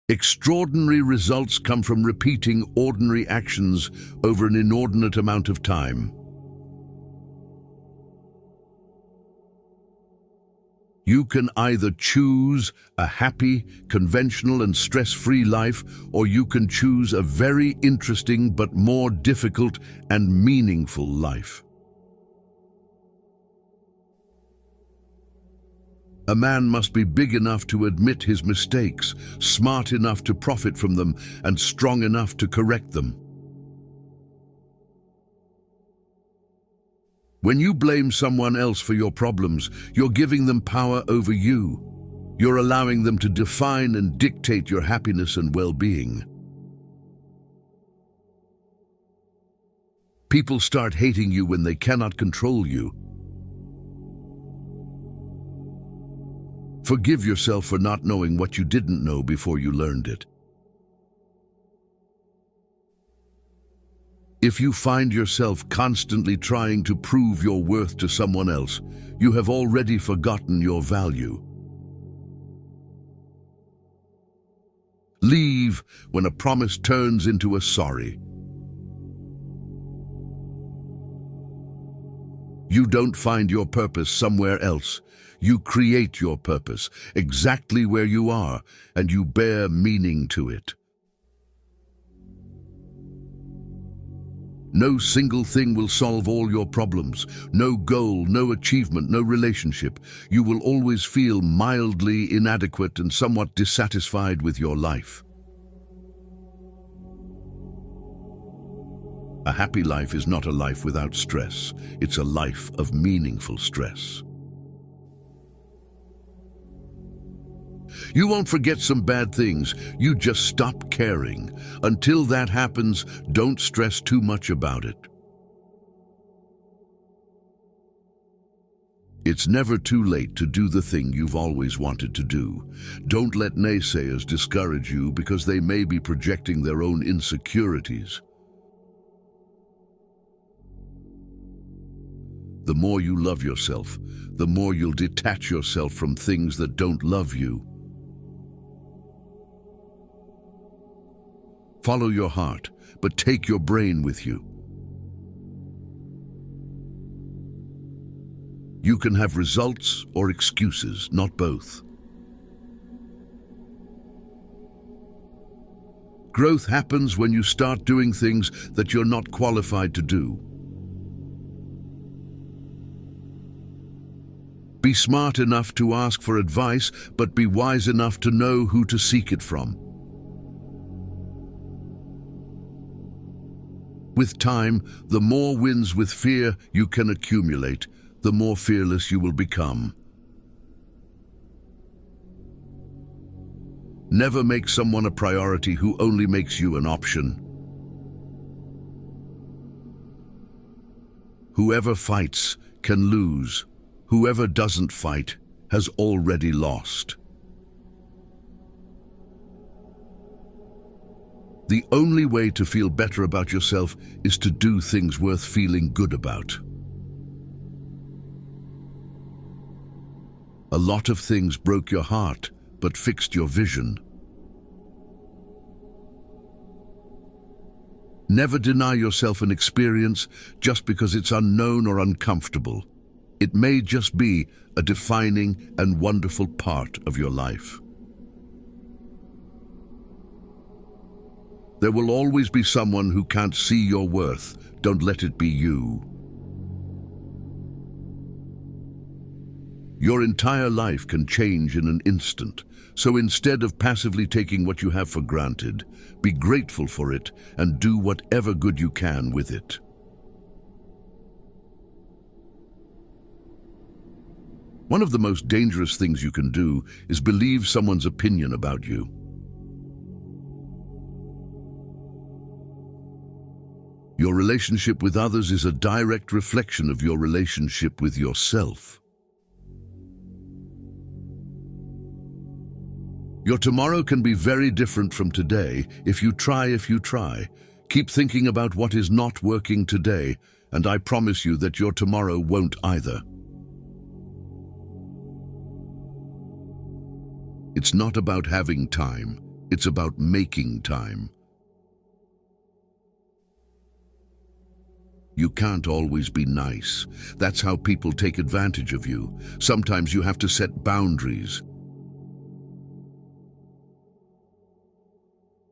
Extraordinary results come from repeating ordinary actions over an inordinate amount of time. You can either choose a happy, conventional and stress-free life, or you can choose a very interesting but more difficult and meaningful life. A man must be big enough to admit his mistakes, smart enough to profit from them, and strong enough to correct them. When you blame someone else for your problems, you're giving them power over you. You're allowing them to define and dictate your happiness and well-being. People start hating you when they cannot control you. Forgive yourself for not knowing what you didn't know before you learned it. If you find yourself constantly trying to prove your worth to someone else, you have already forgotten your value. Leave when a promise turns into a sorry. You don't find your purpose somewhere else. You create your purpose exactly where you are, and you bear meaning to it. No single thing will solve all your problems. No goal, no achievement, no relationship. You will always feel mildly inadequate and somewhat dissatisfied with your life. A happy life is not a life without stress. It's a life of meaningful stress. You won't forget some bad things, you just stop caring. Until that happens, don't stress too much about it. It's never too late to do the thing you've always wanted to do. Don't let naysayers discourage you because they may be projecting their own insecurities. The more you love yourself, the more you'll detach yourself from things that don't love you. Follow your heart, but take your brain with you. You can have results or excuses, not both. Growth happens when you start doing things that you're not qualified to do. Be smart enough to ask for advice, but be wise enough to know who to seek it from. With time, the more wins with fear you can accumulate, the more fearless you will become. Never make someone a priority who only makes you an option. Whoever fights can lose. Whoever doesn't fight has already lost. The only way to feel better about yourself is to do things worth feeling good about. A lot of things broke your heart, but fixed your vision. Never deny yourself an experience just because it's unknown or uncomfortable. It may just be a defining and wonderful part of your life. There will always be someone who can't see your worth. Don't let it be you. Your entire life can change in an instant, so instead of passively taking what you have for granted, be grateful for it and do whatever good you can with it. One of the most dangerous things you can do is believe someone's opinion about you. Your relationship with others is a direct reflection of your relationship with yourself. Your tomorrow can be very different from today if you try. Keep thinking about what is not working today, and I promise you that your tomorrow won't either. It's not about having time, It's about making time. You can't always be nice. That's how people take advantage of you. Sometimes you have to set boundaries.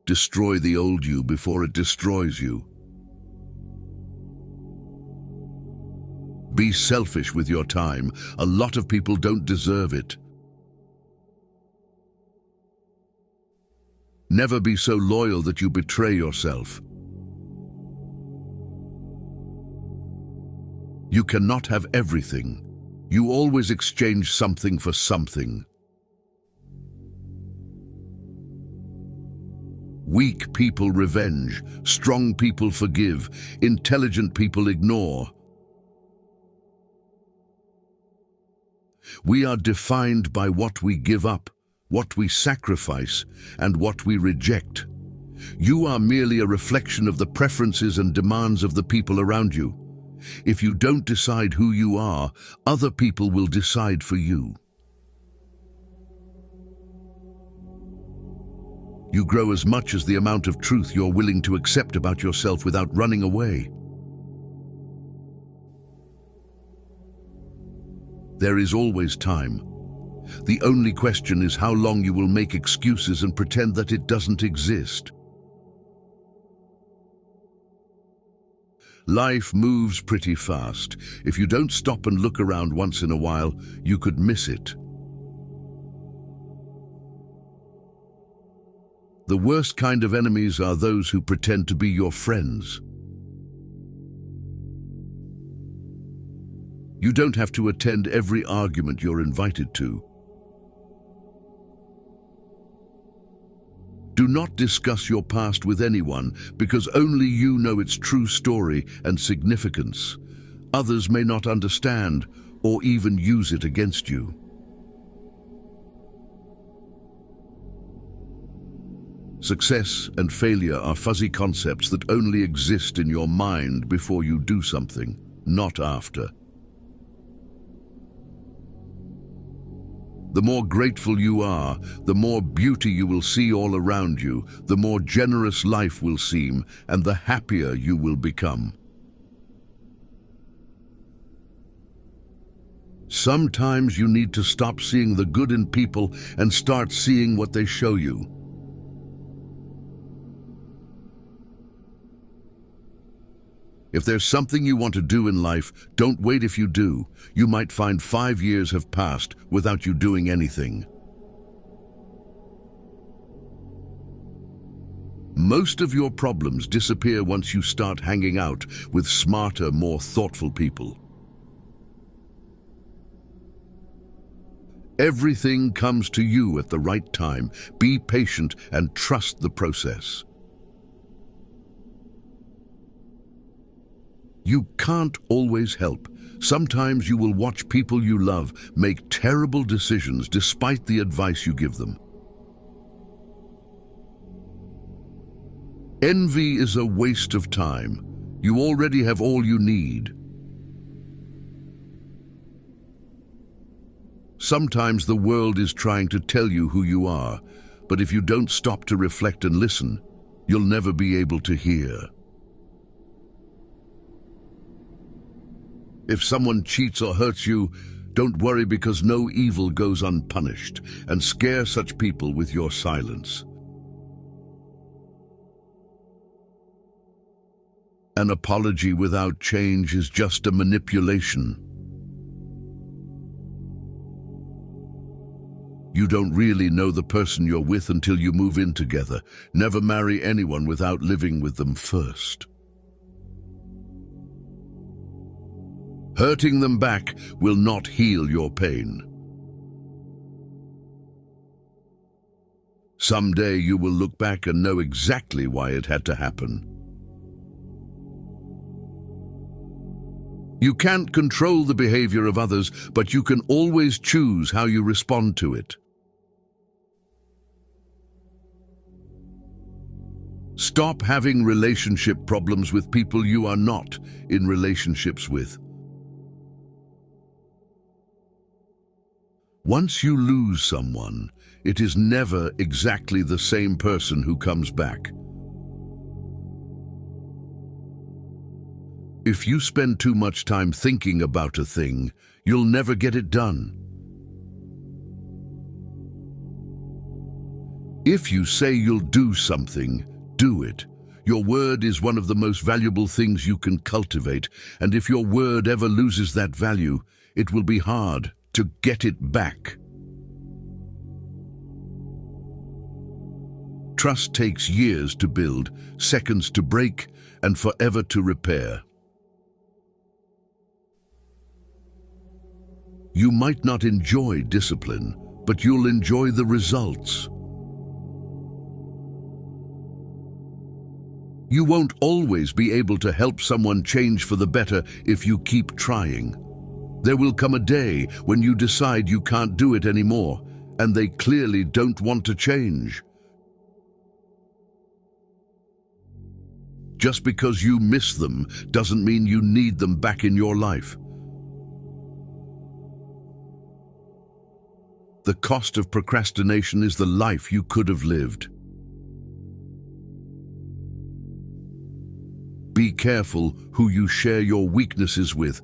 Destroy the old you before it destroys you. Be selfish with your time. A lot of people don't deserve it. Never be so loyal that you betray yourself. You cannot have everything. You always exchange something for something. Weak people revenge, strong people forgive, intelligent people ignore. We are defined by what we give up, what we sacrifice, and what we reject. You are merely a reflection of the preferences and demands of the people around you. If you don't decide who you are, other people will decide for you. You grow as much as the amount of truth you're willing to accept about yourself without running away. There is always time. The only question is how long you will make excuses and pretend that it doesn't exist. Life moves pretty fast. If you don't stop and look around once in a while, you could miss it. The worst kind of enemies are those who pretend to be your friends. You don't have to attend every argument you're invited to. Do not discuss your past with anyone, because only you know its true story and significance. Others may not understand or even use it against you. Success and failure are fuzzy concepts that only exist in your mind before you do something, not after. The more grateful you are, the more beauty you will see all around you, the more generous life will seem, and the happier you will become. Sometimes you need to stop seeing the good in people and start seeing what they show you. If there's something you want to do in life, don't wait. If you do, you might find 5 years have passed without you doing anything. Most of your problems disappear once you start hanging out with smarter, more thoughtful people. Everything comes to you at the right time. Be patient and trust the process. You can't always help. Sometimes you will watch people you love make terrible decisions despite the advice you give them. Envy is a waste of time. You already have all you need. Sometimes the world is trying to tell you who you are, but if you don't stop to reflect and listen, you'll never be able to hear. If someone cheats or hurts you, don't worry, because no evil goes unpunished, and scare such people with your silence. An apology without change is just a manipulation. You don't really know the person you're with until you move in together. Never marry anyone without living with them first. Hurting them back will not heal your pain. Someday you will look back and know exactly why it had to happen. You can't control the behavior of others, but you can always choose how you respond to it. Stop having relationship problems with people you are not in relationships with. Once you lose someone, it is never exactly the same person who comes back. If you spend too much time thinking about a thing, you'll never get it done. If you say you'll do something, do it. Your word is one of the most valuable things you can cultivate, and if your word ever loses that value, it will be hard to get it back. Trust takes years to build, seconds to break, and forever to repair. You might not enjoy discipline, but you'll enjoy the results. You won't always be able to help someone change for the better if you keep trying. There will come a day when you decide you can't do it anymore, and they clearly don't want to change. Just because you miss them doesn't mean you need them back in your life. The cost of procrastination is the life you could have lived. Be careful who you share your weaknesses with.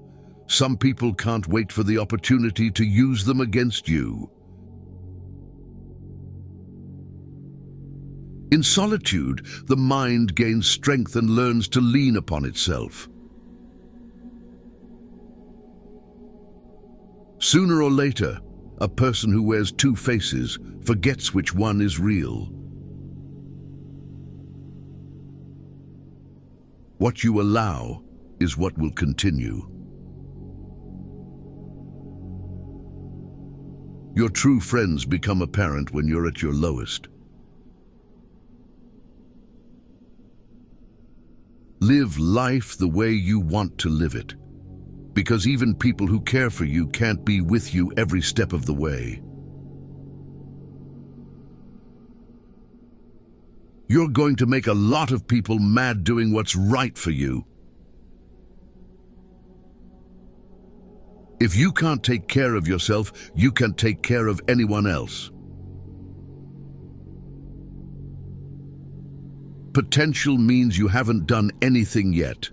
Some people can't wait for the opportunity to use them against you. In solitude, the mind gains strength and learns to lean upon itself. Sooner or later, a person who wears two faces forgets which one is real. What you allow is what will continue. Your true friends become apparent when you're at your lowest. Live life the way you want to live it, because even people who care for you can't be with you every step of the way. You're going to make a lot of people mad doing what's right for you. If you can't take care of yourself, you can't take care of anyone else. Potential means you haven't done anything yet.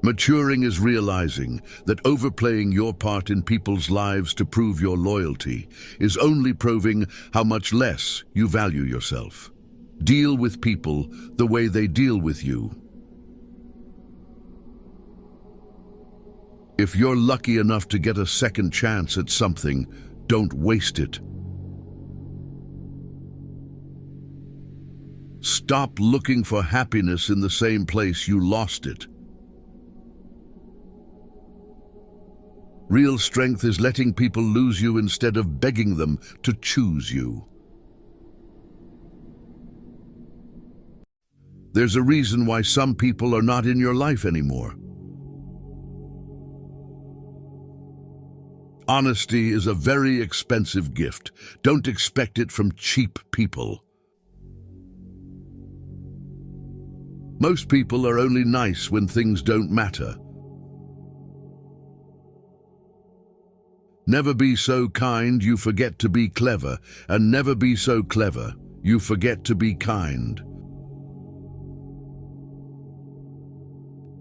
Maturing is realizing that overplaying your part in people's lives to prove your loyalty is only proving how much less you value yourself. Deal with people the way they deal with you. If you're lucky enough to get a second chance at something, don't waste it. Stop looking for happiness in the same place you lost it. Real strength is letting people lose you instead of begging them to choose you. There's a reason why some people are not in your life anymore. Honesty is a very expensive gift. Don't expect it from cheap people. Most people are only nice when things don't matter. Never be so kind you forget to be clever, and never be so clever you forget to be kind.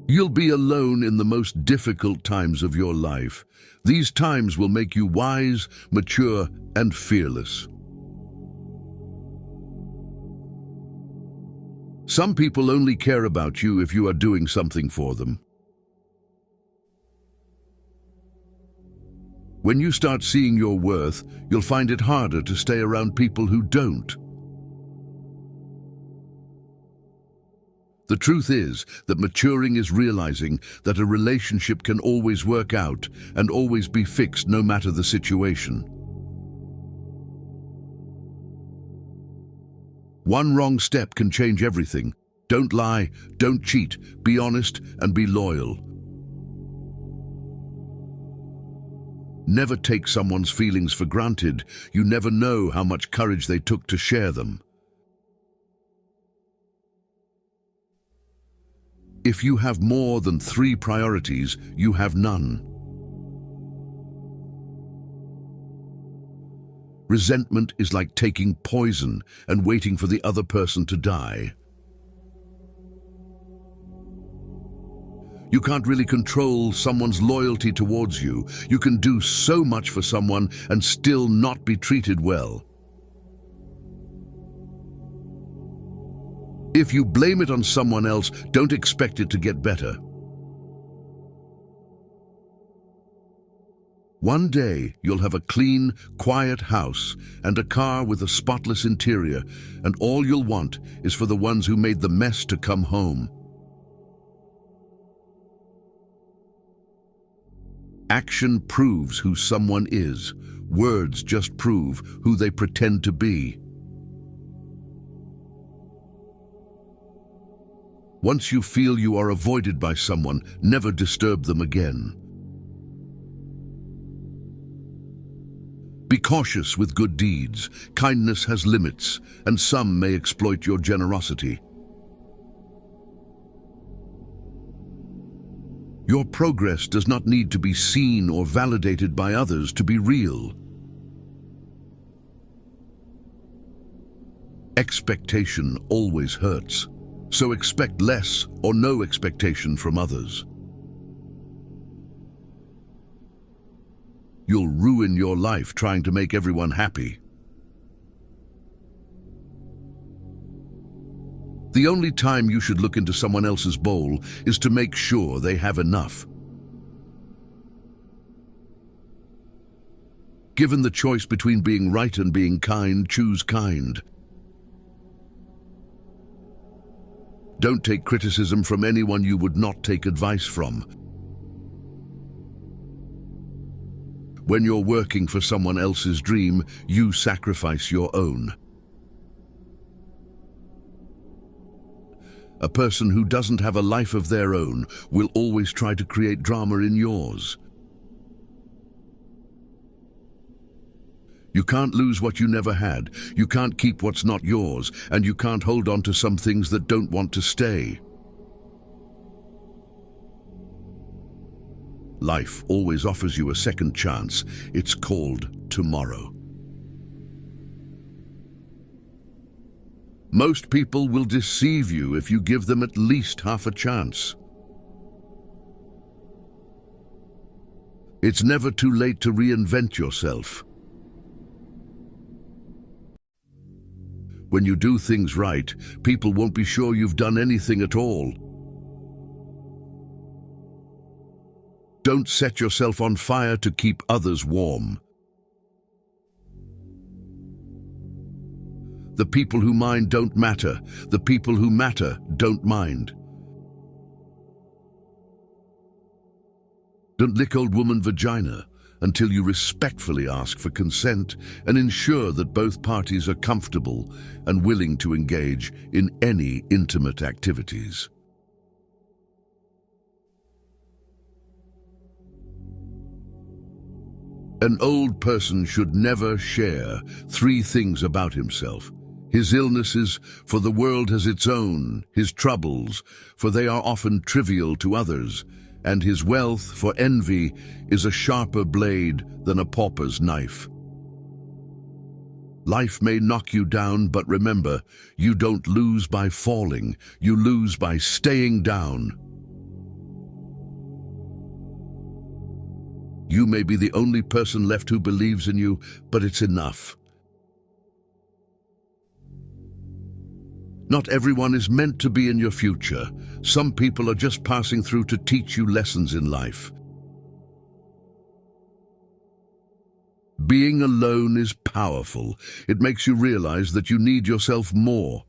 You'll be alone in the most difficult times of your life. These times will make you wise, mature, and fearless. Some people only care about you if you are doing something for them. When you start seeing your worth, you'll find it harder to stay around people who don't. The truth is that maturing is realizing that a relationship can always work out and always be fixed no matter the situation. One wrong step can change everything. Don't lie, don't cheat, be honest, and be loyal. Never take someone's feelings for granted. You never know how much courage they took to share them. If you have more than 3 priorities, you have none. Resentment is like taking poison and waiting for the other person to die. You can't really control someone's loyalty towards you. You can do so much for someone and still not be treated well. If you blame it on someone else, don't expect it to get better. One day, you'll have a clean, quiet house and a car with a spotless interior, and all you'll want is for the ones who made the mess to come home. Action proves who someone is. Words just prove who they pretend to be. Once you feel you are avoided by someone, never disturb them again. Be cautious with good deeds. Kindness has limits, and some may exploit your generosity. Your progress does not need to be seen or validated by others to be real. Expectation always hurts, so expect less or no expectation from others. You'll ruin your life trying to make everyone happy. The only time you should look into someone else's bowl is to make sure they have enough. Given the choice between being right and being kind, choose kind. Don't take criticism from anyone you would not take advice from. When you're working for someone else's dream, you sacrifice your own. A person who doesn't have a life of their own will always try to create drama in yours. You can't lose what you never had, you can't keep what's not yours, and you can't hold on to some things that don't want to stay. Life always offers you a second chance. It's called tomorrow. Most people will deceive you if you give them at least half a chance. It's never too late to reinvent yourself. When you do things right, people won't be sure you've done anything at all. Don't set yourself on fire to keep others warm. The people who mind don't matter. The people who matter don't mind. Don't lick old woman vagina until you respectfully ask for consent and ensure that both parties are comfortable and willing to engage in any intimate activities. An old person should never share 3 things about himself: his illnesses, for the world has its own; his troubles, for they are often trivial to others; and his wealth, for envy is a sharper blade than a pauper's knife. Life may knock you down, but remember, you don't lose by falling, you lose by staying down. You may be the only person left who believes in you, but it's enough. Not everyone is meant to be in your future. Some people are just passing through to teach you lessons in life. Being alone is powerful. It makes you realize that you need yourself more.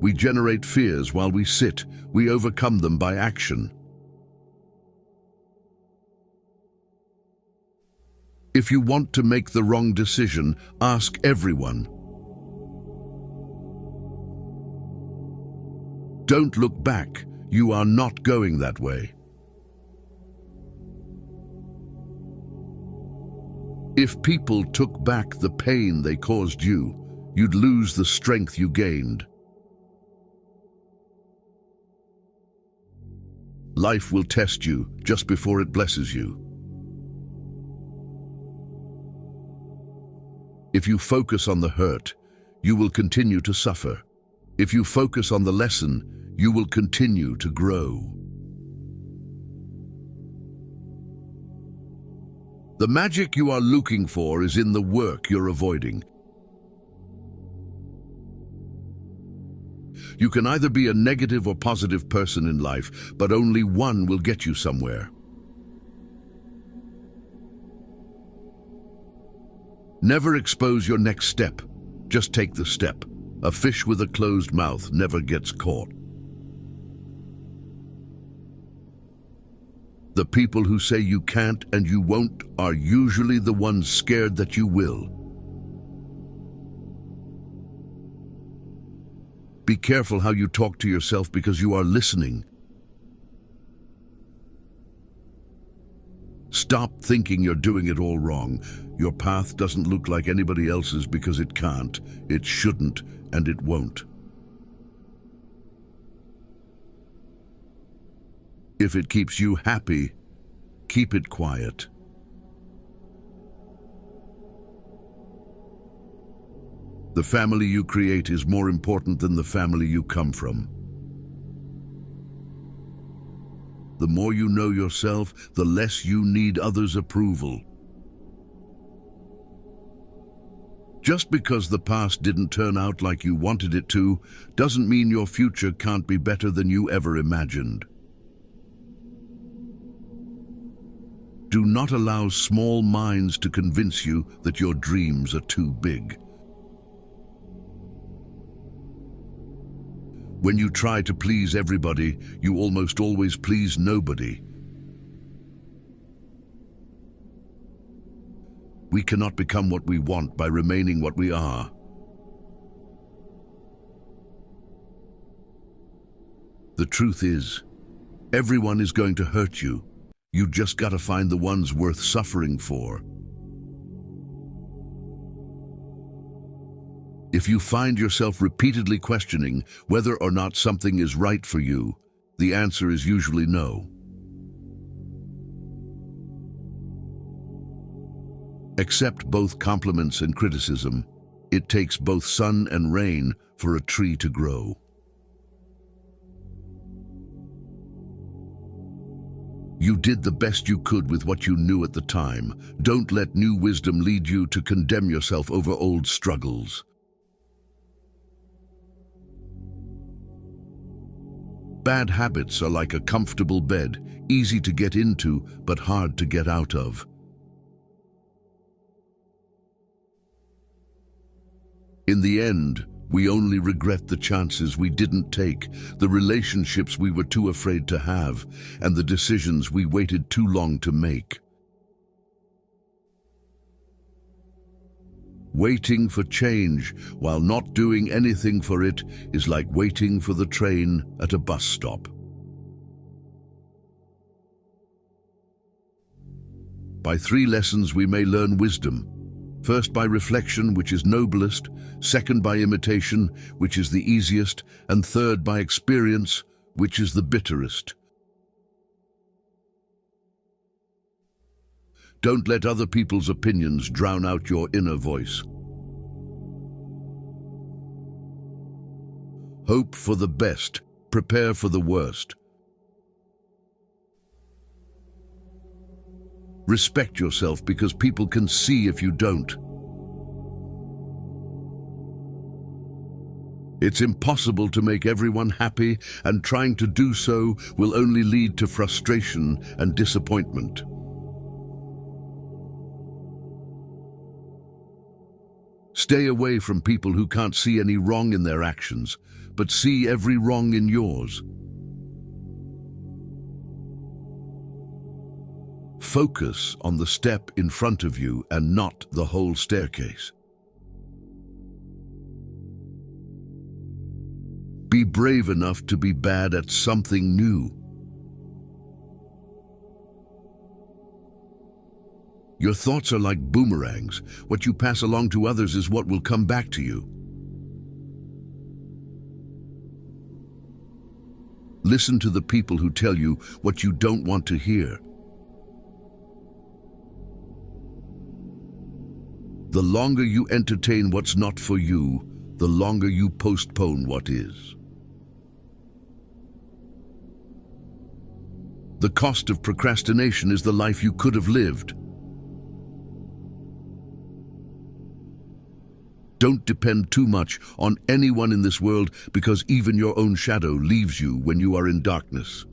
We generate fears while we sit. We overcome them by action. If you want to make the wrong decision, ask everyone. Don't look back. You are not going that way. If people took back the pain they caused you, you'd lose the strength you gained. Life will test you just before it blesses you. If you focus on the hurt, you will continue to suffer. If you focus on the lesson, you will continue to grow. The magic you are looking for is in the work you're avoiding. You can either be a negative or positive person in life, but only one will get you somewhere. Never expose your next step. Just take the step. A fish with a closed mouth never gets caught. The people who say you can't and you won't are usually the ones scared that you will. Be careful how you talk to yourself because you are listening. Stop thinking you're doing it all wrong. Your path doesn't look like anybody else's because it can't, it shouldn't, and it won't. If it keeps you happy, keep it quiet. The family you create is more important than the family you come from. The more you know yourself, the less you need others' approval. Just because the past didn't turn out like you wanted it to, doesn't mean your future can't be better than you ever imagined. Do not allow small minds to convince you that your dreams are too big. When you try to please everybody, you almost always please nobody. We cannot become what we want by remaining what we are. The truth is, everyone is going to hurt you. You just gotta find the ones worth suffering for. If you find yourself repeatedly questioning whether or not something is right for you, the answer is usually no. Accept both compliments and criticism. It takes both sun and rain for a tree to grow. You did the best you could with what you knew at the time. Don't let new wisdom lead you to condemn yourself over old struggles. Bad habits are like a comfortable bed, easy to get into, but hard to get out of. In the end, we only regret the chances we didn't take, the relationships we were too afraid to have, and the decisions we waited too long to make. Waiting for change while not doing anything for it is like waiting for the train at a bus stop. By 3 lessons we may learn wisdom. First by reflection, which is noblest, second by imitation, which is the easiest, and third by experience, which is the bitterest. Don't let other people's opinions drown out your inner voice. Hope for the best, prepare for the worst. Respect yourself because people can see if you don't. It's impossible to make everyone happy, and trying to do so will only lead to frustration and disappointment. Stay away from people who can't see any wrong in their actions, but see every wrong in yours. Focus on the step in front of you and not the whole staircase. Be brave enough to be bad at something new. Your thoughts are like boomerangs. What you pass along to others is what will come back to you. Listen to the people who tell you what you don't want to hear. The longer you entertain what's not for you, the longer you postpone what is. The cost of procrastination is the life you could have lived. Don't depend too much on anyone in this world, because even your own shadow leaves you when you are in darkness.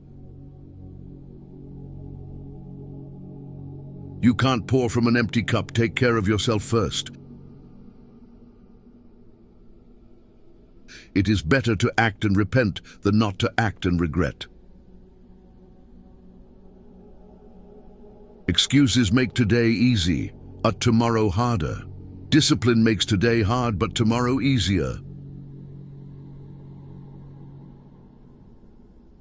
You can't pour from an empty cup. Take care of yourself first. It is better to act and repent than not to act and regret. Excuses make today easy, a tomorrow harder. Discipline makes today hard, but tomorrow easier.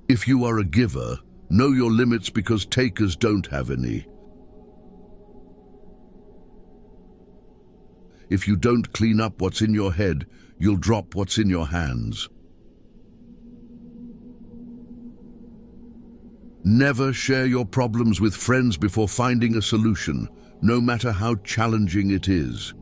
If you are a giver, know your limits, because takers don't have any. If you don't clean up what's in your head, you'll drop what's in your hands. Never share your problems with friends before finding a solution, no matter how challenging it is.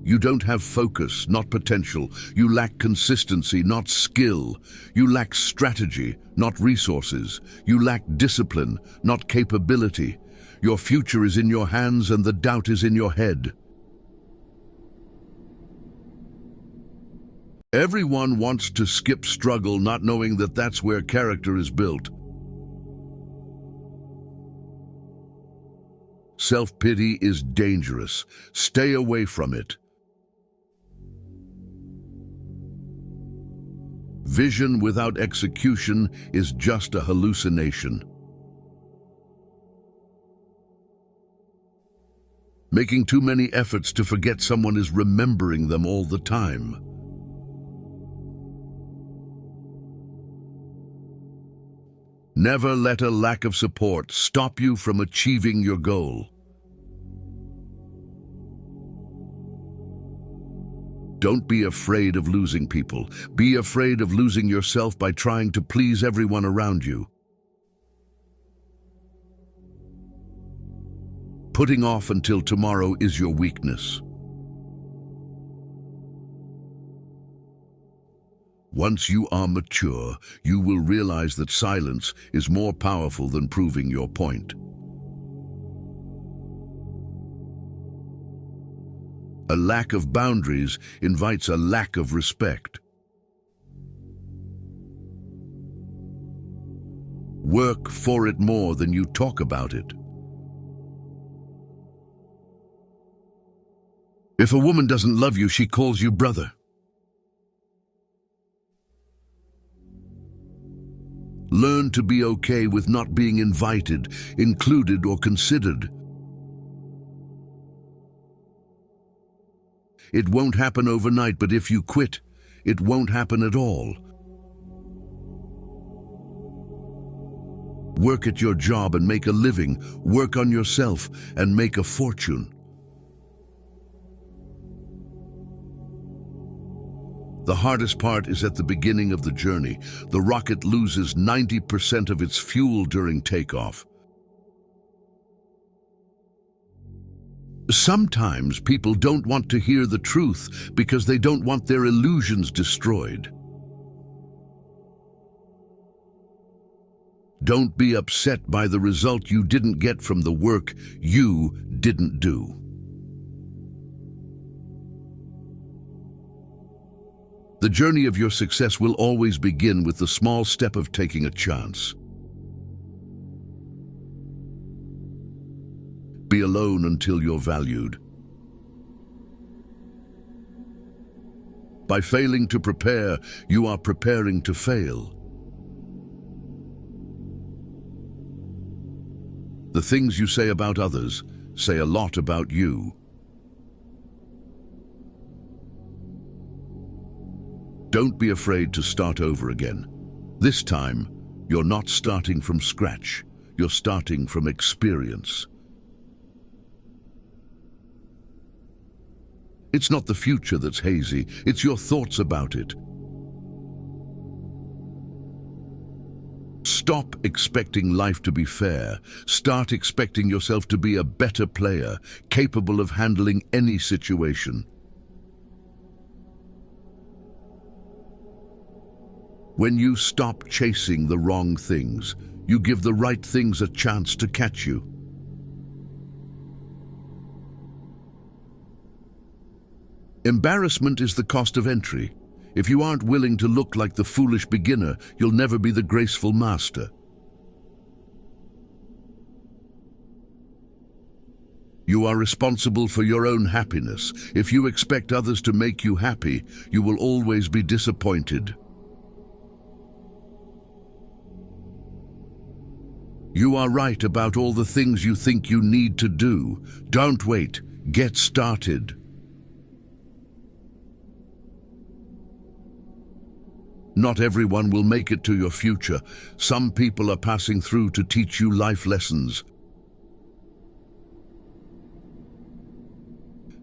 You don't have focus, not potential. You lack consistency, not skill. You lack strategy, not resources. You lack discipline, not capability. Your future is in your hands and the doubt is in your head. Everyone wants to skip struggle, not knowing that that's where character is built. Self-pity is dangerous. Stay away from it. Vision without execution is just a hallucination. Making too many efforts to forget someone is remembering them all the time. Never let a lack of support stop you from achieving your goal. Don't be afraid of losing people. Be afraid of losing yourself by trying to please everyone around you. Putting off until tomorrow is your weakness. Once you are mature, you will realize that silence is more powerful than proving your point. A lack of boundaries invites a lack of respect. Work for it more than you talk about it. If a woman doesn't love you, she calls you brother. Learn to be okay with not being invited, included, or considered. It won't happen overnight, but if you quit, it won't happen at all. Work at your job and make a living. Work on yourself and make a fortune. The hardest part is at the beginning of the journey. The rocket loses 90% of its fuel during takeoff. Sometimes people don't want to hear the truth because they don't want their illusions destroyed. Don't be upset by the result you didn't get from the work you didn't do. The journey of your success will always begin with the small step of taking a chance. Be alone until you're valued. By failing to prepare, you are preparing to fail. The things you say about others say a lot about you. Don't be afraid to start over again. This time, you're not starting from scratch. You're starting from experience. It's not the future that's hazy, it's your thoughts about it. Stop expecting life to be fair. Start expecting yourself to be a better player, capable of handling any situation. When you stop chasing the wrong things, you give the right things a chance to catch you. Embarrassment is the cost of entry. If you aren't willing to look like the foolish beginner, you'll never be the graceful master. You are responsible for your own happiness. If you expect others to make you happy, you will always be disappointed. You are right about all the things you think you need to do. Don't wait. Get started. Not everyone will make it to your future. Some people are passing through to teach you life lessons.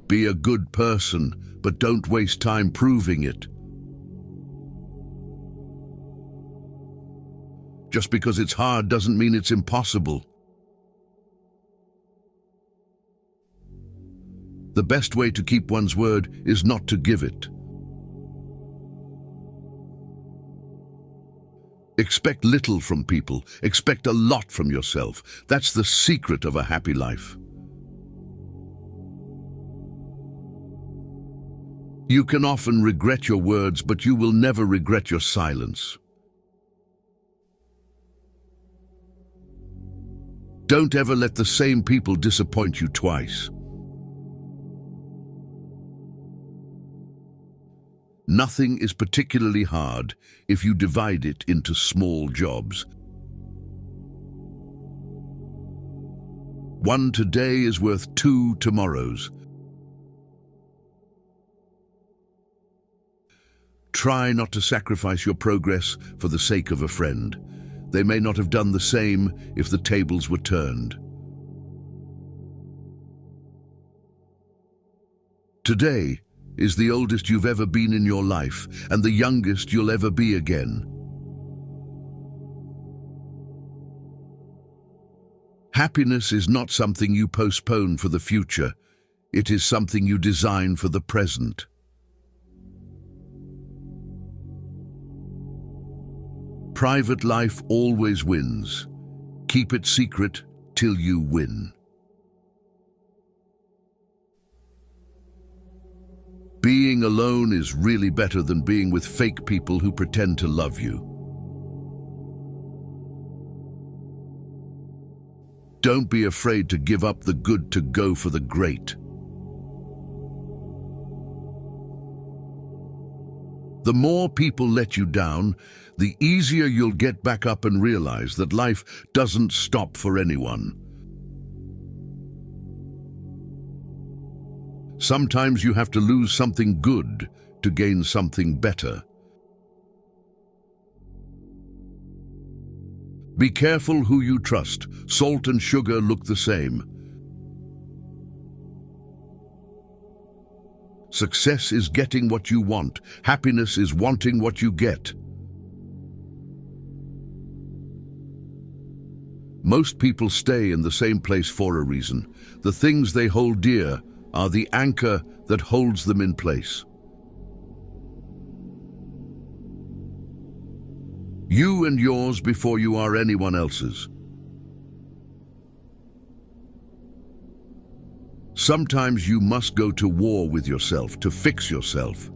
Be a good person, but don't waste time proving it. Just because it's hard doesn't mean it's impossible. The best way to keep one's word is not to give it. Expect little from people. Expect a lot from yourself. That's the secret of a happy life. You can often regret your words, but you will never regret your silence. Don't ever let the same people disappoint you twice. Nothing is particularly hard if you divide it into small jobs. One today is worth 2 tomorrows. Try not to sacrifice your progress for the sake of a friend. They may not have done the same if the tables were turned. Today is the oldest you've ever been in your life, and the youngest you'll ever be again. Happiness is not something you postpone for the future. It is something you design for the present. Private life always wins. Keep it secret till you win. Being alone is really better than being with fake people who pretend to love you. Don't be afraid to give up the good to go for the great. The more people let you down, the easier you'll get back up and realize that life doesn't stop for anyone. Sometimes you have to lose something good to gain something better. Be careful who you trust. Salt and sugar look the same. Success is getting what you want. Happiness is wanting what you get. Most people stay in the same place for a reason. The things they hold dear are the anchor that holds them in place. You and yours before you are anyone else's. Sometimes you must go to war with yourself to fix yourself.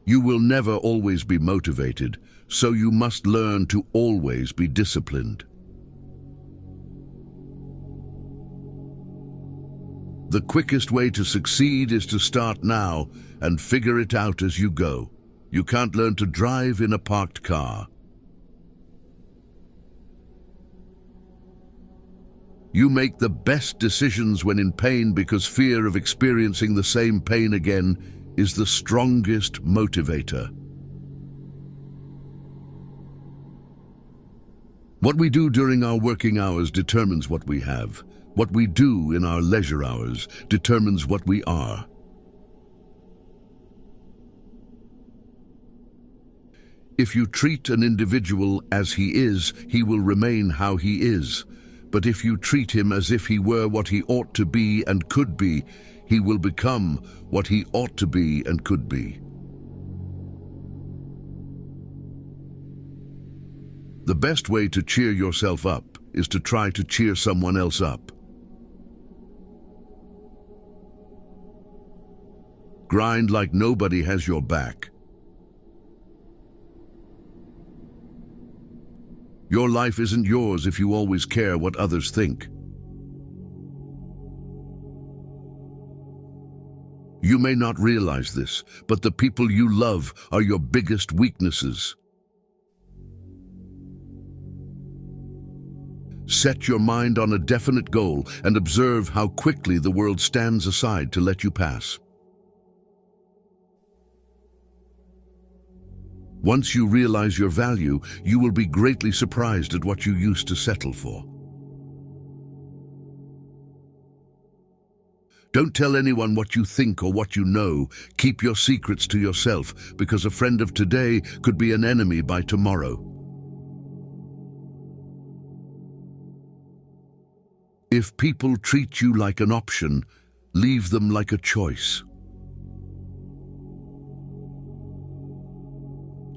You will never always be motivated, so you must learn to always be disciplined. The quickest way to succeed is to start now and figure it out as you go. You can't learn to drive in a parked car. You make the best decisions when in pain because fear of experiencing the same pain again is the strongest motivator. What we do during our working hours determines what we have. What we do in our leisure hours determines what we are. If you treat an individual as he is, he will remain how he is. But if you treat him as if he were what he ought to be and could be, he will become what he ought to be and could be. The best way to cheer yourself up is to try to cheer someone else up. Grind like nobody has your back. Your life isn't yours if you always care what others think. You may not realize this, but the people you love are your biggest weaknesses. Set your mind on a definite goal and observe how quickly the world stands aside to let you pass. Once you realize your value, you will be greatly surprised at what you used to settle for. Don't tell anyone what you think or what you know. Keep your secrets to yourself, because a friend of today could be an enemy by tomorrow. If people treat you like an option, leave them like a choice.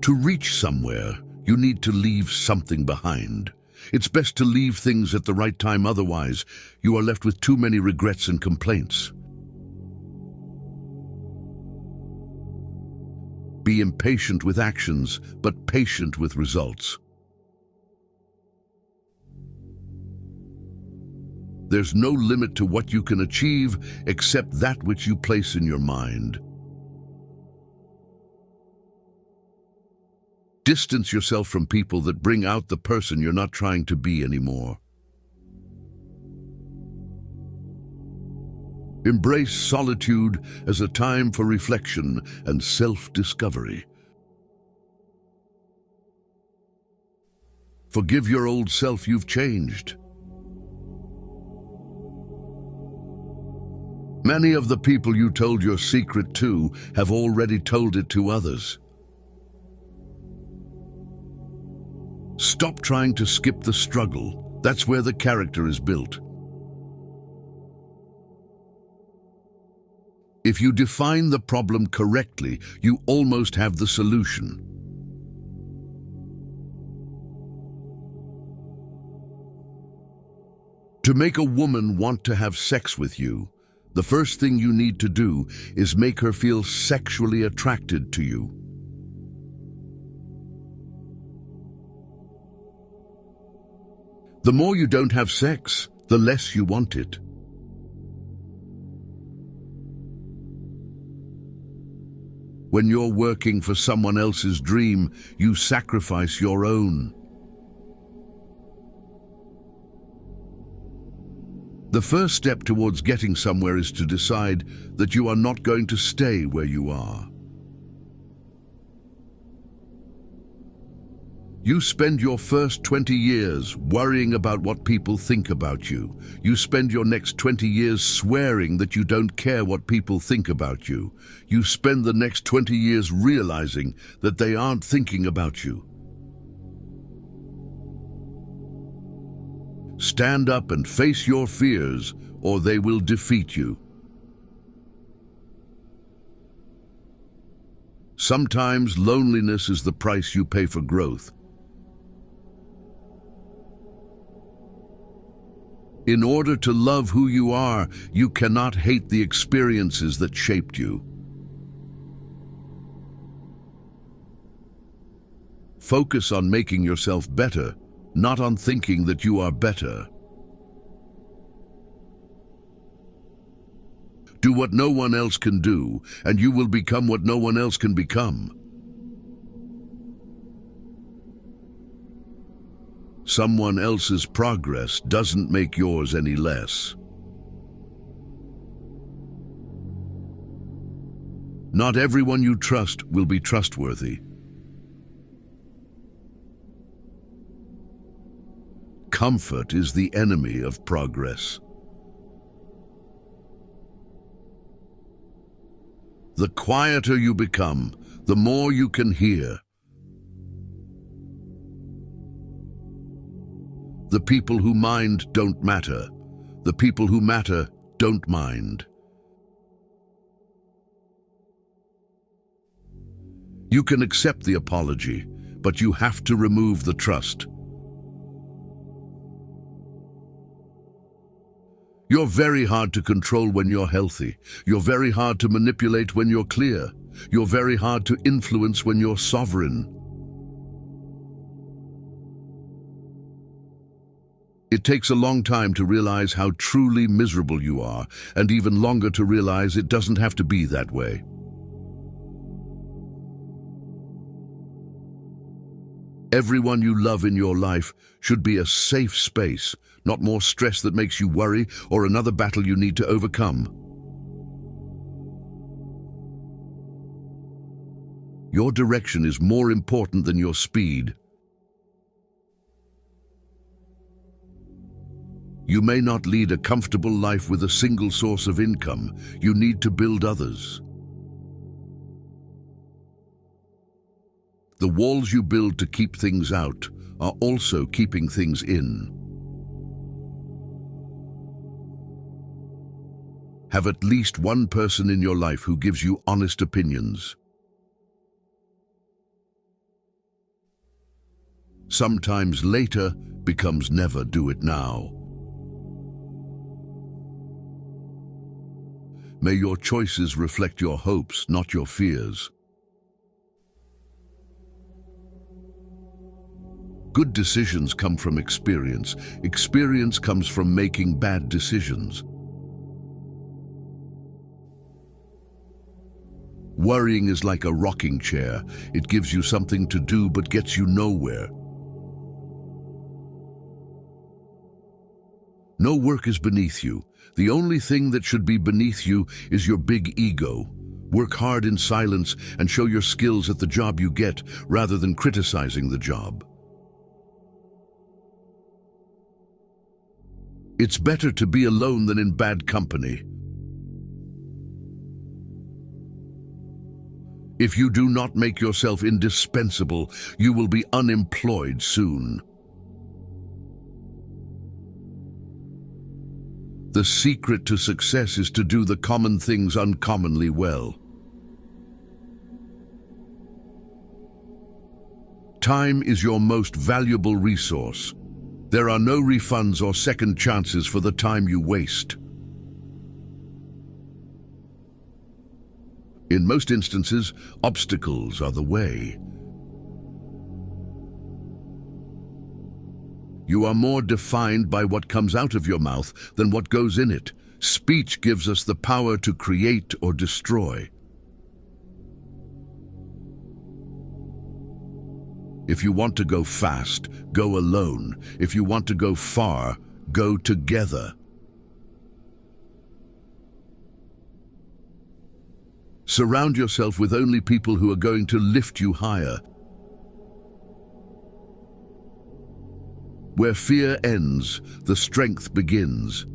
To reach somewhere, you need to leave something behind. It's best to leave things at the right time, otherwise you are left with too many regrets and complaints. Be impatient with actions, but patient with results. There's no limit to what you can achieve except that which you place in your mind. Distance yourself from people that bring out the person you're not trying to be anymore. Embrace solitude as a time for reflection and self-discovery. Forgive your old self, you've changed. Many of the people you told your secret to have already told it to others. Stop trying to skip the struggle. That's where the character is built. If you define the problem correctly, you almost have the solution. To make a woman want to have sex with you, the first thing you need to do is make her feel sexually attracted to you. The more you don't have sex, the less you want it. When you're working for someone else's dream, you sacrifice your own. The first step towards getting somewhere is to decide that you are not going to stay where you are. You spend your first 20 years worrying about what people think about you. You spend your next 20 years swearing that you don't care what people think about you. You spend the next 20 years realizing that they aren't thinking about you. Stand up and face your fears, or they will defeat you. Sometimes loneliness is the price you pay for growth. In order to love who you are, you cannot hate the experiences that shaped you. Focus on making yourself better, not on thinking that you are better. Do what no one else can do, and you will become what no one else can become. Someone else's progress doesn't make yours any less. Not everyone you trust will be trustworthy. Comfort is the enemy of progress. The quieter you become, the more you can hear. The people who mind don't matter. The people who matter don't mind. You can accept the apology, but you have to remove the trust. You're very hard to control when you're healthy. You're very hard to manipulate when you're clear. You're very hard to influence when you're sovereign. It takes a long time to realize how truly miserable you are, and even longer to realize it doesn't have to be that way. Everyone you love in your life should be a safe space, not more stress that makes you worry or another battle you need to overcome. Your direction is more important than your speed. You may not lead a comfortable life with a single source of income. You need to build others. The walls you build to keep things out are also keeping things in. Have at least one person in your life who gives you honest opinions. Sometimes later becomes never. Do it now. May your choices reflect your hopes, not your fears. Good decisions come from experience. Experience comes from making bad decisions. Worrying is like a rocking chair. It gives you something to do but gets you nowhere. No work is beneath you. The only thing that should be beneath you is your big ego. Work hard in silence and show your skills at the job you get, rather than criticizing the job. It's better to be alone than in bad company. If you do not make yourself indispensable, you will be unemployed soon. The secret to success is to do the common things uncommonly well. Time is your most valuable resource. There are no refunds or second chances for the time you waste. In most instances, obstacles are the way. You are more defined by what comes out of your mouth than what goes in it. Speech gives us the power to create or destroy. If you want to go fast, go alone. If you want to go far, go together. Surround yourself with only people who are going to lift you higher. Where fear ends, the strength begins.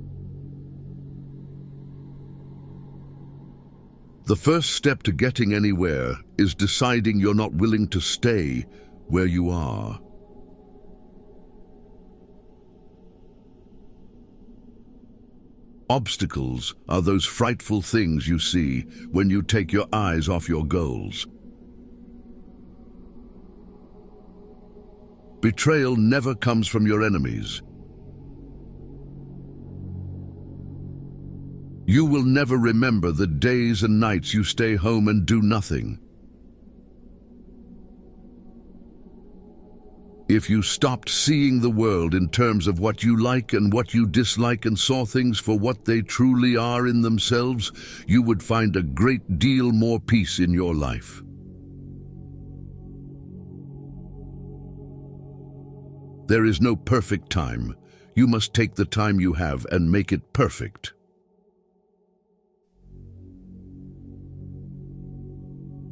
The first step to getting anywhere is deciding you're not willing to stay where you are. Obstacles are those frightful things you see when you take your eyes off your goals. Betrayal never comes from your enemies. You will never remember the days and nights you stay home and do nothing. If you stopped seeing the world in terms of what you like and what you dislike and saw things for what they truly are in themselves, you would find a great deal more peace in your life. There is no perfect time. You must take the time you have and make it perfect.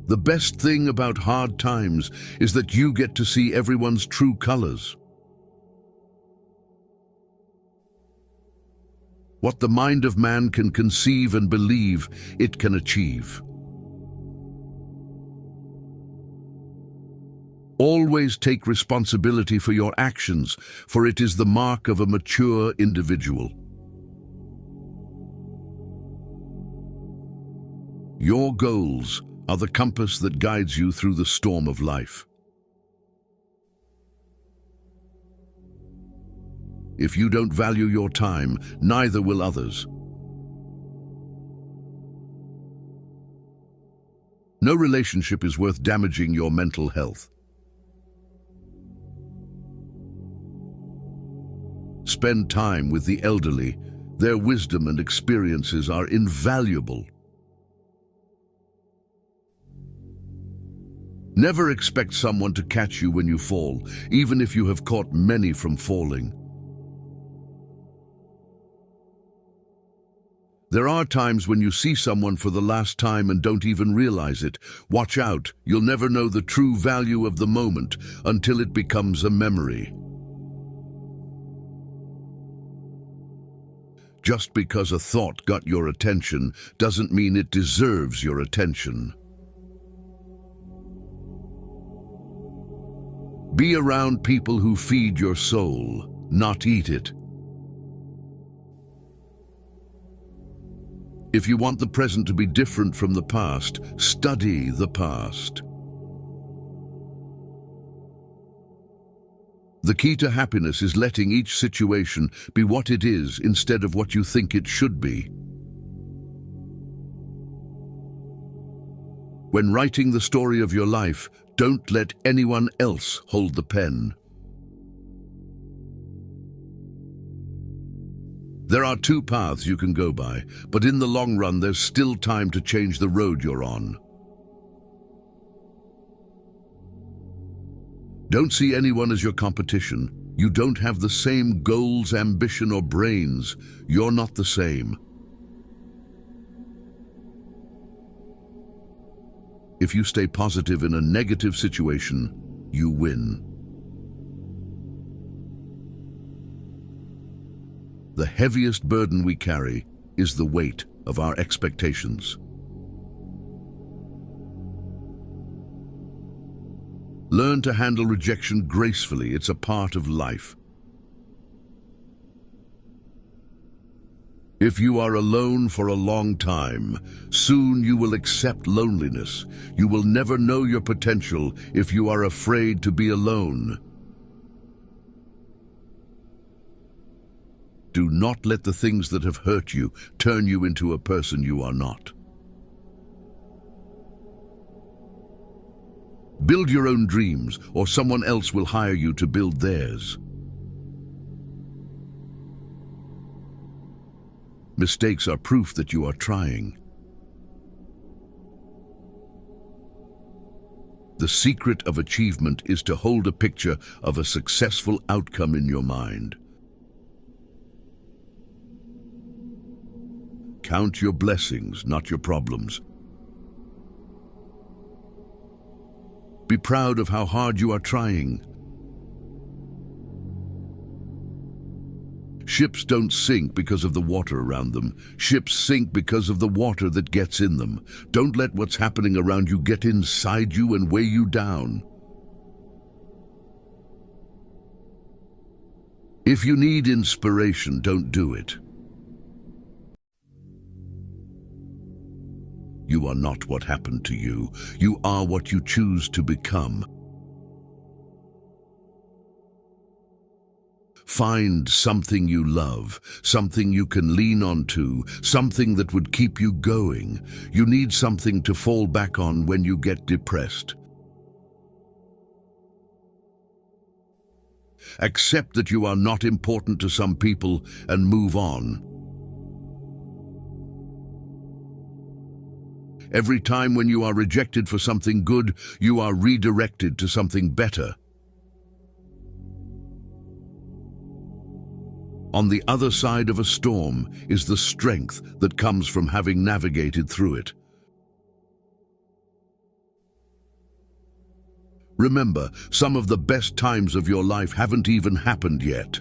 The best thing about hard times is that you get to see everyone's true colors. What the mind of man can conceive and believe, it can achieve. Always take responsibility for your actions, for it is the mark of a mature individual. Your goals are the compass that guides you through the storm of life. If you don't value your time, neither will others. No relationship is worth damaging your mental health. Spend time with the elderly. Their wisdom and experiences are invaluable. Never expect someone to catch you when you fall, even if you have caught many from falling. There are times when you see someone for the last time and don't even realize it. Watch out, you'll never know the true value of the moment until it becomes a memory. Just because a thought got your attention doesn't mean it deserves your attention. Be around people who feed your soul, not eat it. If you want the present to be different from the past, study the past. The key to happiness is letting each situation be what it is instead of what you think it should be. When writing the story of your life, don't let anyone else hold the pen. There are two paths you can go by, but in the long run there's still time to change the road you're on. Don't see anyone as your competition. You don't have the same goals, ambition, or brains. You're not the same. If you stay positive in a negative situation, you win. The heaviest burden we carry is the weight of our expectations. Learn to handle rejection gracefully. It's a part of life. If you are alone for a long time, soon you will accept loneliness. You will never know your potential if you are afraid to be alone. Do not let the things that have hurt you turn you into a person you are not. Build your own dreams, or someone else will hire you to build theirs. Mistakes are proof that you are trying. The secret of achievement is to hold a picture of a successful outcome in your mind. Count your blessings, not your problems. Be proud of how hard you are trying. Ships don't sink because of the water around them. Ships sink because of the water that gets in them. Don't let what's happening around you get inside you and weigh you down. If you need inspiration, don't do it. You are not what happened to you. You are what you choose to become. Find something you love, something you can lean on to, something that would keep you going. You need something to fall back on when you get depressed. Accept that you are not important to some people and move on. Every time when you are rejected for something good, you are redirected to something better. On the other side of a storm is the strength that comes from having navigated through it. Remember, some of the best times of your life haven't even happened yet.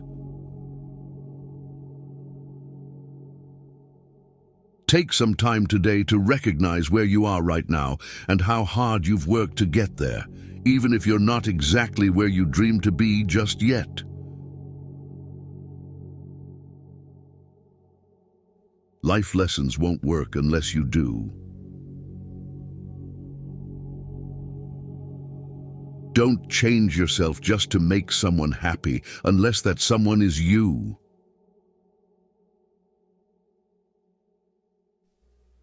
Take some time today to recognize where you are right now and how hard you've worked to get there, even if you're not exactly where you dream to be just yet. Life lessons won't work unless you do. Don't change yourself just to make someone happy, unless that someone is you.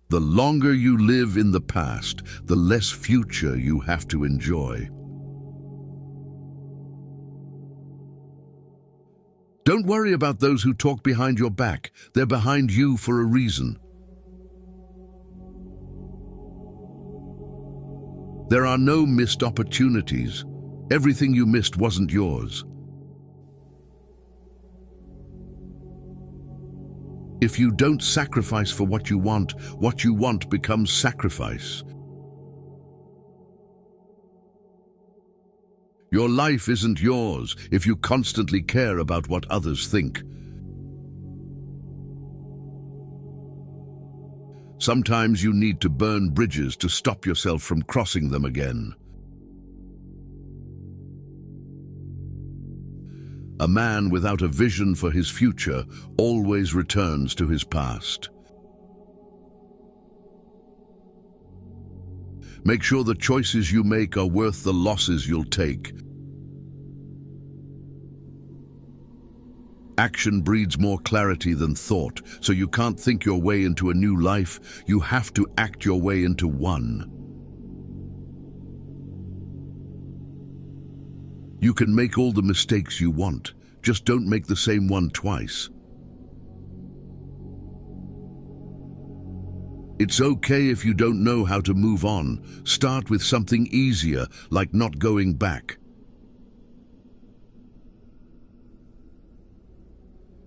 The longer you live in the past, the less future you have to enjoy. Don't worry about those who talk behind your back. They're behind you for a reason. There are no missed opportunities. Everything you missed wasn't yours. If you don't sacrifice for what you want becomes sacrifice. Your life isn't yours if you constantly care about what others think. Sometimes you need to burn bridges to stop yourself from crossing them again. A man without a vision for his future always returns to his past. Make sure the choices you make are worth the losses you'll take. Action breeds more clarity than thought, so you can't think your way into a new life, you have to act your way into one. You can make all the mistakes you want, just don't make the same one twice. It's okay if you don't know how to move on. Start with something easier, like not going back.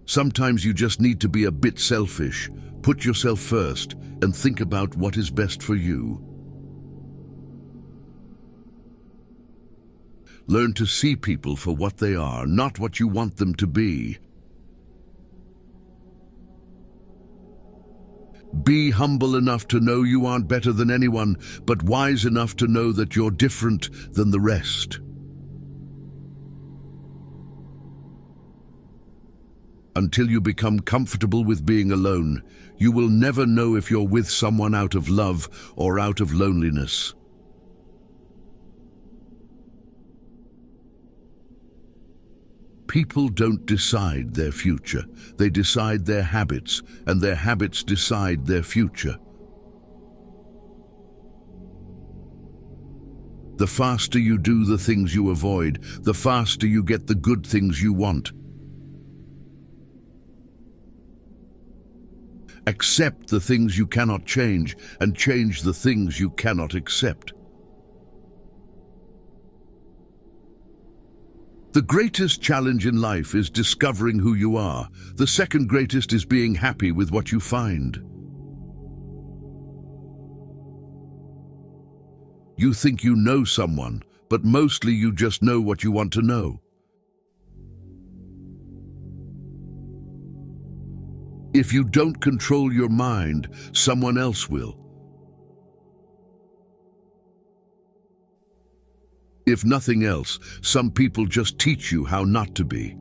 Sometimes you just need to be a bit selfish. Put yourself first and think about what is best for you. Learn to see people for what they are, not what you want them to be. Be humble enough to know you aren't better than anyone, but wise enough to know that you're different than the rest. Until you become comfortable with being alone, you will never know if you're with someone out of love or out of loneliness. People don't decide their future. They decide their habits, and their habits decide their future. The faster you do the things you avoid, the faster you get the good things you want. Accept the things you cannot change, and change the things you cannot accept. The greatest challenge in life is discovering who you are. The second greatest is being happy with what you find. You think you know someone, but mostly you just know what you want to know. If you don't control your mind, someone else will. If nothing else, some people just teach you how not to be.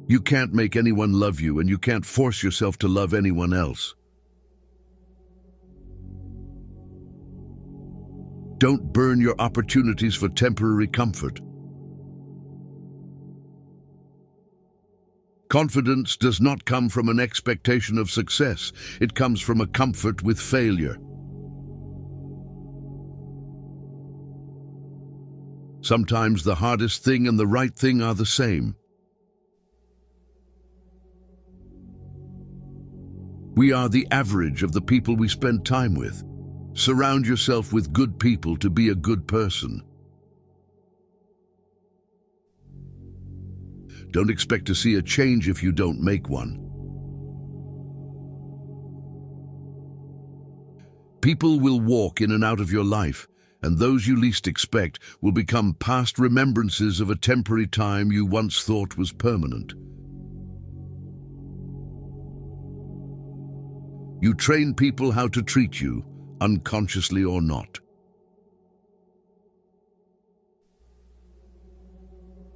You can't make anyone love you, and you can't force yourself to love anyone else. Don't burn your opportunities for temporary comfort. Confidence does not come from an expectation of success. It comes from a comfort with failure. Sometimes the hardest thing and the right thing are the same. We are the average of the people we spend time with. Surround yourself with good people to be a good person. Don't expect to see a change if you don't make one. People will walk in and out of your life, and those you least expect will become past remembrances of a temporary time you once thought was permanent. You train people how to treat you, unconsciously or not.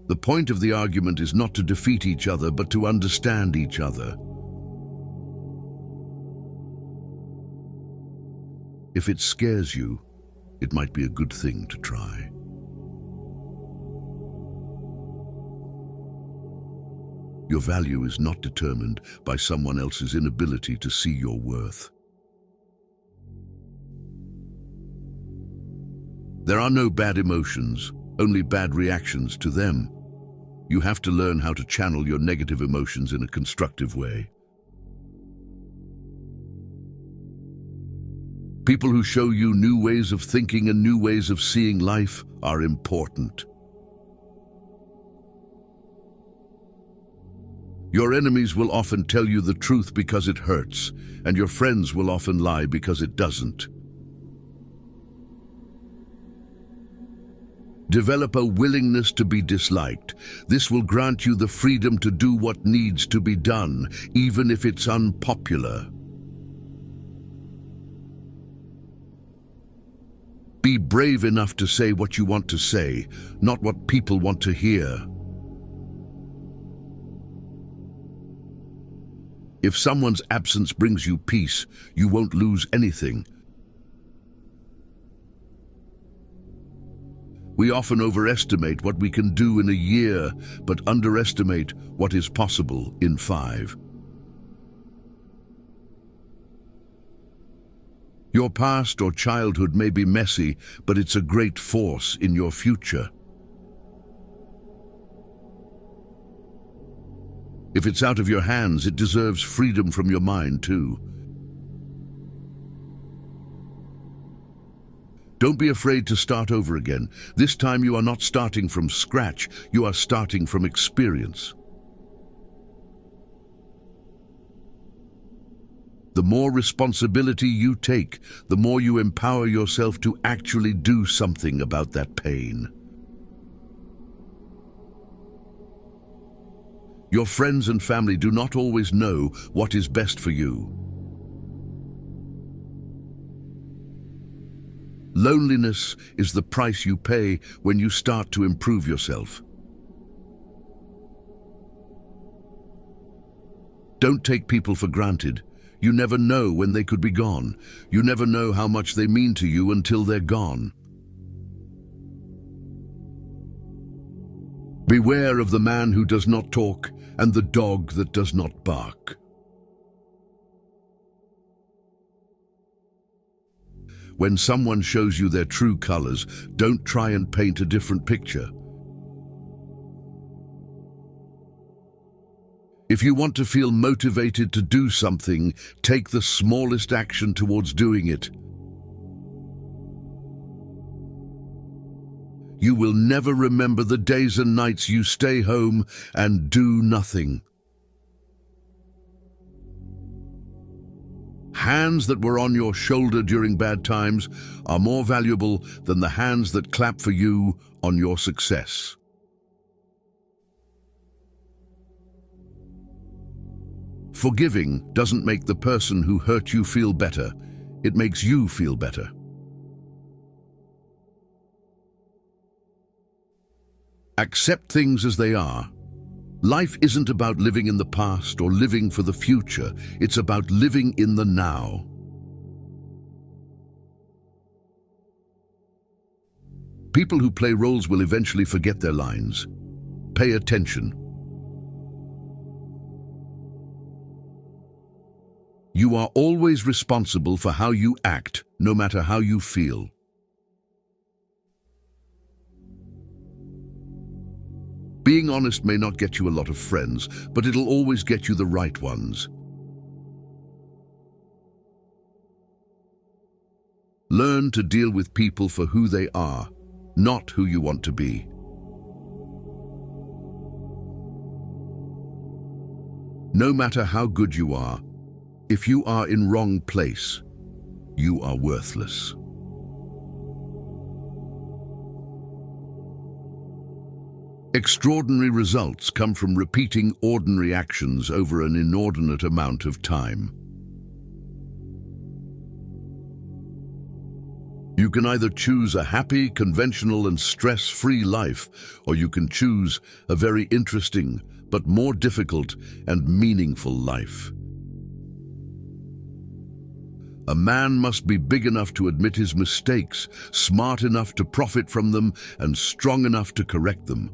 The point of the argument is not to defeat each other, but to understand each other. If it scares you, it might be a good thing to try. Your value is not determined by someone else's inability to see your worth. There are no bad emotions, only bad reactions to them. You have to learn how to channel your negative emotions in a constructive way. People who show you new ways of thinking and new ways of seeing life are important. Your enemies will often tell you the truth because it hurts, and your friends will often lie because it doesn't. Develop a willingness to be disliked. This will grant you the freedom to do what needs to be done, even if it's unpopular. Be brave enough to say what you want to say, not what people want to hear. If someone's absence brings you peace, you won't lose anything. We often overestimate what we can do in a year, but underestimate what is possible in 5. Your past or childhood may be messy, but it's a great force in your future. If it's out of your hands, it deserves freedom from your mind too. Don't be afraid to start over again. This time you are not starting from scratch, you are starting from experience. The more responsibility you take, the more you empower yourself to actually do something about that pain. Your friends and family do not always know what is best for you. Loneliness is the price you pay when you start to improve yourself. Don't take people for granted. You never know when they could be gone. You never know how much they mean to you until they're gone. Beware of the man who does not talk and the dog that does not bark. When someone shows you their true colors, don't try and paint a different picture. If you want to feel motivated to do something, take the smallest action towards doing it. You will never remember the days and nights you stay home and do nothing. Hands that were on your shoulder during bad times are more valuable than the hands that clap for you on your success. Forgiving doesn't make the person who hurt you feel better. It makes you feel better. Accept things as they are. Life isn't about living in the past or living for the future. It's about living in the now. People who play roles will eventually forget their lines. Pay attention. You are always responsible for how you act, no matter how you feel. Being honest may not get you a lot of friends, but it'll always get you the right ones. Learn to deal with people for who they are, not who you want to be. No matter how good you are, if you are in wrong place, you are worthless. Extraordinary results come from repeating ordinary actions over an inordinate amount of time. You can either choose a happy, conventional, and stress-free life, or you can choose a very interesting, but more difficult and meaningful life. A man must be big enough to admit his mistakes, smart enough to profit from them, and strong enough to correct them.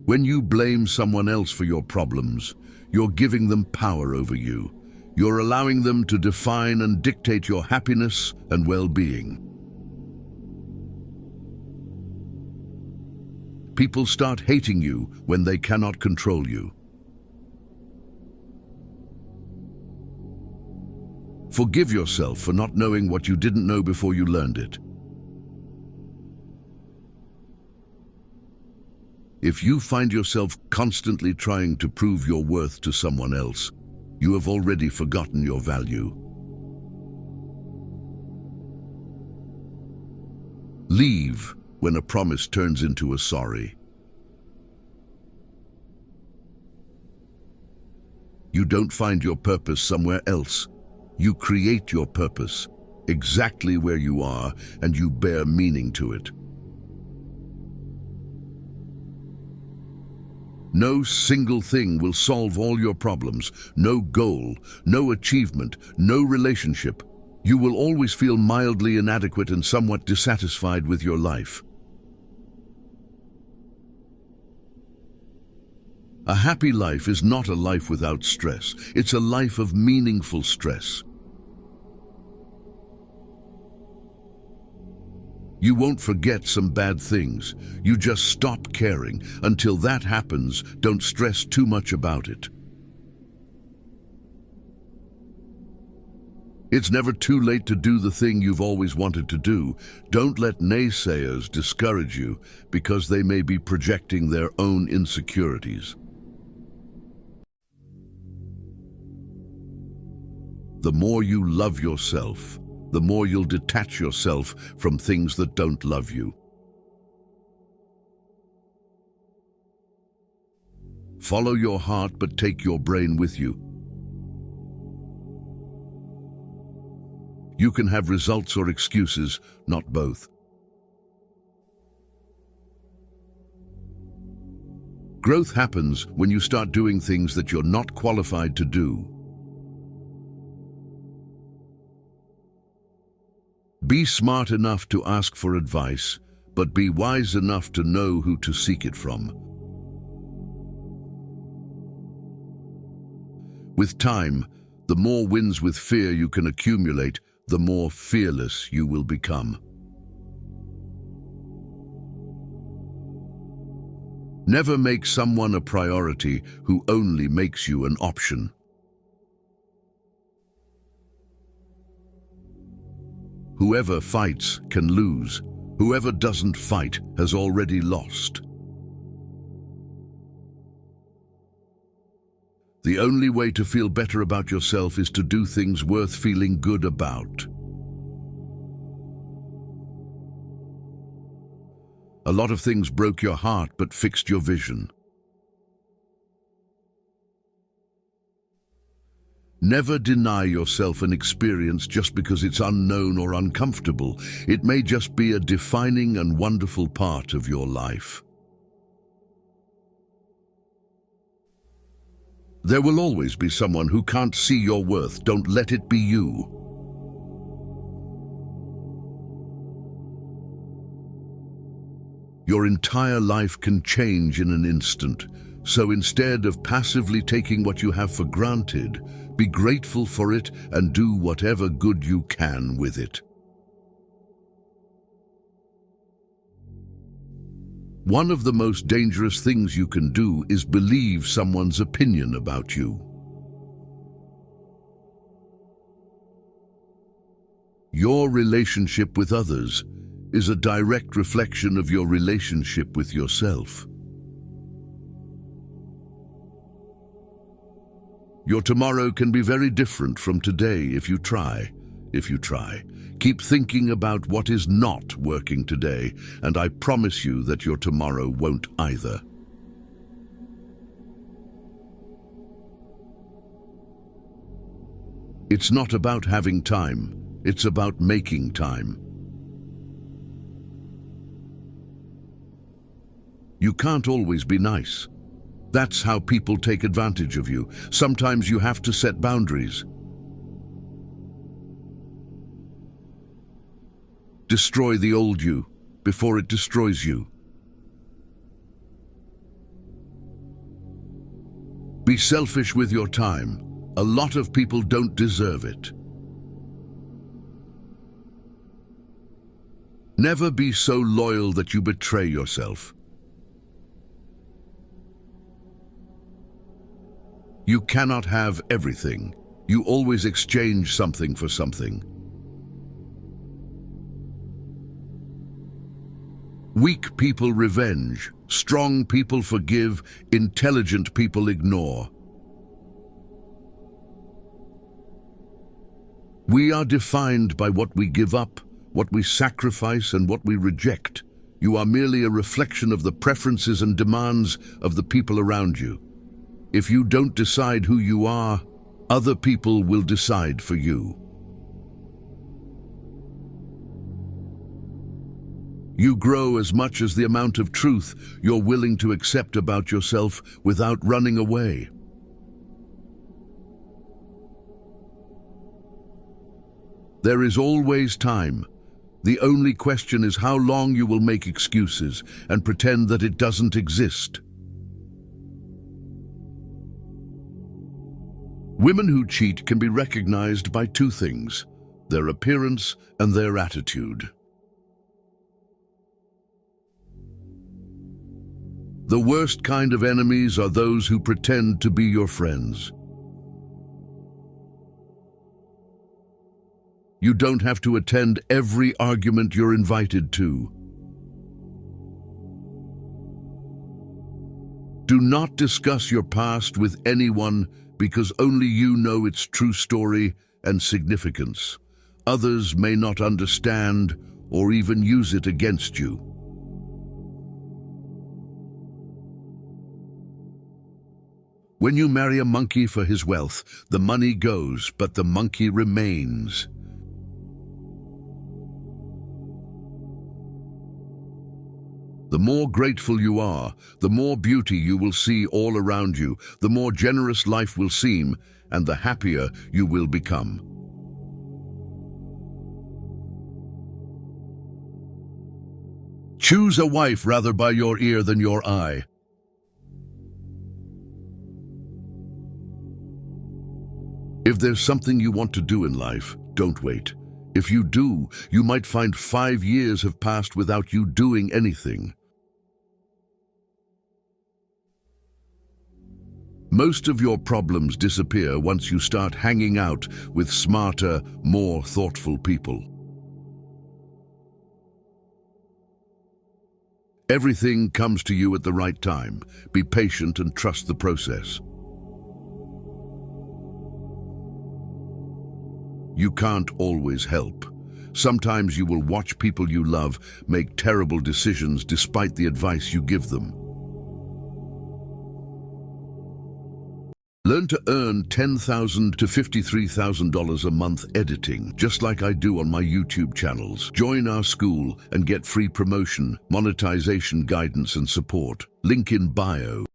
When you blame someone else for your problems, you're giving them power over you. You're allowing them to define and dictate your happiness and well-being. People start hating you when they cannot control you. Forgive yourself for not knowing what you didn't know before you learned it. If you find yourself constantly trying to prove your worth to someone else, you have already forgotten your value. Leave when a promise turns into a sorry. You don't find your purpose somewhere else. You create your purpose exactly where you are, and you bear meaning to it. No single thing will solve all your problems, no goal, no achievement, no relationship. You will always feel mildly inadequate and somewhat dissatisfied with your life. A happy life is not a life without stress. It's a life of meaningful stress. You won't forget some bad things. You just stop caring. Until that happens, don't stress too much about it. It's never too late to do the thing you've always wanted to do. Don't let naysayers discourage you because they may be projecting their own insecurities. The more you love yourself, the more you'll detach yourself from things that don't love you. Follow your heart, but take your brain with you. You can have results or excuses, not both. Growth happens when you start doing things that you're not qualified to do. Be smart enough to ask for advice, but be wise enough to know who to seek it from. With time, the more wins with fear you can accumulate, the more fearless you will become. Never make someone a priority who only makes you an option. Whoever fights can lose. Whoever doesn't fight has already lost. The only way to feel better about yourself is to do things worth feeling good about. A lot of things broke your heart but fixed your vision. Never deny yourself an experience just because it's unknown or uncomfortable. It may just be a defining and wonderful part of your life. There will always be someone who can't see your worth. Don't let it be you. Your entire life can change in an instant. So instead of passively taking what you have for granted, be grateful for it and do whatever good you can with it. One of the most dangerous things you can do is believe someone's opinion about you. Your relationship with others is a direct reflection of your relationship with yourself. Your tomorrow can be very different from today if you try. Keep thinking about what is not working today, and I promise you that your tomorrow won't either. It's not about having time, it's about making time. You can't always be nice. That's how people take advantage of you. Sometimes you have to set boundaries. Destroy the old you before it destroys you. Be selfish with your time. A lot of people don't deserve it. Never be so loyal that you betray yourself. You cannot have everything. You always exchange something for something. Weak people revenge, strong people forgive, intelligent people ignore. We are defined by what we give up, what we sacrifice, and what we reject. You are merely a reflection of the preferences and demands of the people around you. If you don't decide who you are, other people will decide for you. You grow as much as the amount of truth you're willing to accept about yourself without running away. There is always time. The only question is how long you will make excuses and pretend that it doesn't exist. Women who cheat can be recognized by two things: their appearance and their attitude. The worst kind of enemies are those who pretend to be your friends. You don't have to attend every argument you're invited to. Do not discuss your past with anyone because only you know its true story and significance. Others may not understand or even use it against you. When you marry a monkey for his wealth, the money goes, but the monkey remains. The more grateful you are, the more beauty you will see all around you, the more generous life will seem, and the happier you will become. Choose a wife rather by your ear than your eye. If there's something you want to do in life, don't wait. If you do, you might find 5 years have passed without you doing anything. Most of your problems disappear once you start hanging out with smarter, more thoughtful people. Everything comes to you at the right time. Be patient and trust the process. You can't always help. Sometimes you will watch people you love make terrible decisions despite the advice you give them. Learn to earn $10,000 to $53,000 a month editing, just like I do on my YouTube channels. Join our school and get free promotion, monetization guidance and support. Link in bio.